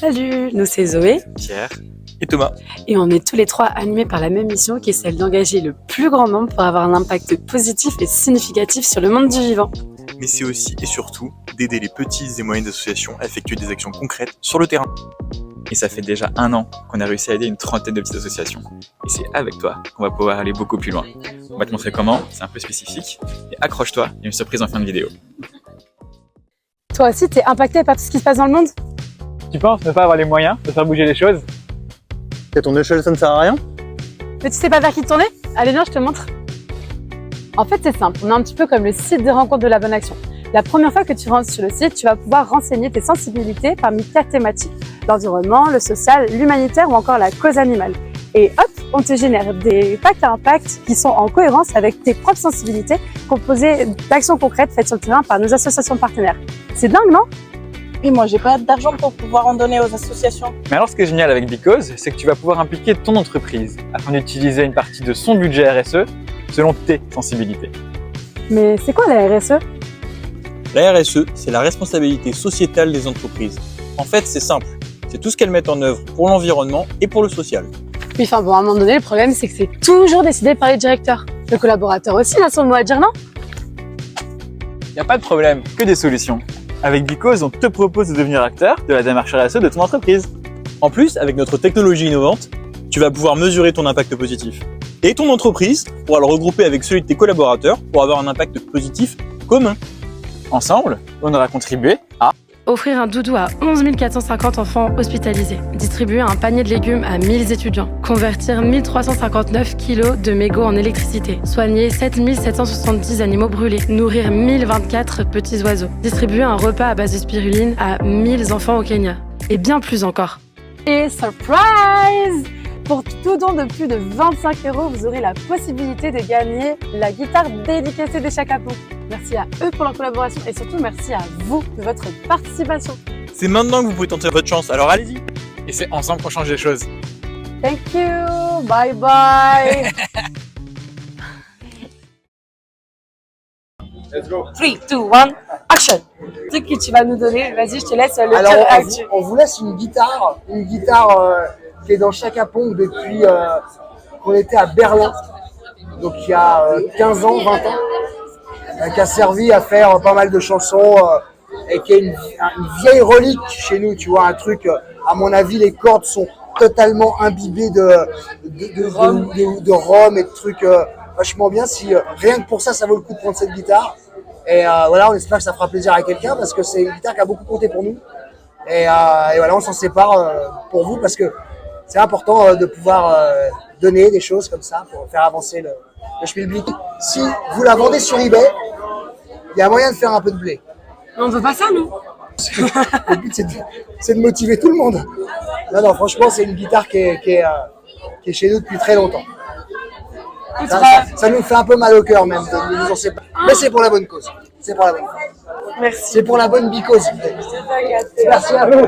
Salut, nous c'est Zoé Pierre et Thomas. et on est tous les trois animés par la même mission qui est celle d'engager le plus grand nombre pour avoir un impact positif et significatif sur le monde du vivant. Mais c'est aussi et surtout d'aider les petites et moyennes associations à effectuer des actions concrètes sur le terrain. Et ça fait déjà 1 an qu'on a réussi à aider une trentaine de petites associations. Et c'est avec toi qu'on va pouvoir aller beaucoup plus loin. On va te montrer comment, c'est un peu spécifique. Et accroche-toi, il y a une surprise en fin de vidéo. Toi aussi, t'es impacté par tout ce qui se passe dans le monde? Tu penses ne pas avoir les moyens de faire bouger les choses? À ton échelle, ça ne sert à rien? Mais tu sais pas vers qui te tourner? Allez viens, je te montre. En fait, c'est simple, on est un petit peu comme le site des rencontres de la bonne action. La première fois que tu rentres sur le site, tu vas pouvoir renseigner tes sensibilités parmi 4 thématiques. L'environnement, le social, l'humanitaire ou encore la cause animale. Et hop, on te génère des packs à impact qui sont en cohérence avec tes propres sensibilités, composées d'actions concrètes faites sur le terrain par nos associations partenaires. C'est dingue, non? Et moi, j'ai pas d'argent pour pouvoir en donner aux associations. Mais alors ce qui est génial avec Because, c'est que tu vas pouvoir impliquer ton entreprise afin d'utiliser une partie de son budget RSE selon tes sensibilités. Mais c'est quoi la RSE? La RSE, c'est la responsabilité sociétale des entreprises. En fait, c'est simple. C'est tout ce qu'elles mettent en œuvre pour l'environnement et pour le social. Oui, enfin bon, à un moment donné, le problème, c'est que c'est toujours décidé par les directeurs. Le collaborateur aussi, il a son mot à dire, non? Il n'y a pas de problème, que des solutions. Avec Because, on te propose de devenir acteur de la démarche RSE de ton entreprise. En plus, avec notre technologie innovante, tu vas pouvoir mesurer ton impact positif. Et ton entreprise pourra le regrouper avec celui de tes collaborateurs pour avoir un impact positif commun. Ensemble, on aura contribué à offrir un doudou à 11 450 enfants hospitalisés, distribuer un panier de légumes à 1000 étudiants, convertir 1359 kilos de mégots en électricité, soigner 7770 animaux brûlés, nourrir 1024 petits oiseaux, distribuer un repas à base de spiruline à 1000 enfants au Kenya, et bien plus encore. Et surprise! Pour tout don de plus de 25 €, vous aurez la possibilité de gagner la guitare dédicacée des Chacapons. Merci à eux pour leur collaboration et surtout merci à vous de votre participation. C'est maintenant que vous pouvez tenter votre chance, alors allez-y. et c'est ensemble qu'on change les choses. Thank you! Bye bye! Let's go. 3, 2, 1, action! Le truc que tu vas nous donner, vas-y, je te laisse le Alors, tir actu. on vous laisse une guitare qui est dans Chacapong depuis qu'on était à Berlin, donc il y a 15 ans, 20 ans, qui a servi à faire pas mal de chansons et qui est une vieille relique chez nous, tu vois, un truc, à mon avis, les cordes sont totalement imbibées de rhum et de trucs vachement bien. Si rien que pour ça, ça vaut le coup de prendre cette guitare. Et voilà, on espère que ça fera plaisir à quelqu'un parce que c'est une guitare qui a beaucoup compté pour nous. Et voilà, on s'en sépare pour vous parce que c'est important de pouvoir donner des choses comme ça pour faire avancer le schmilblick. Si vous la vendez sur eBay, il y a moyen de faire un peu de blé. On veut pas ça, nous? Le but, c'est de motiver tout le monde. Non, franchement, c'est une guitare qui est chez nous depuis très longtemps. Ça nous fait un peu mal au cœur même de nous en séparer. Mais c'est pour la bonne cause. C'est pour la bonne cause. Merci. C'est pour la bonne bicose. Merci à vous.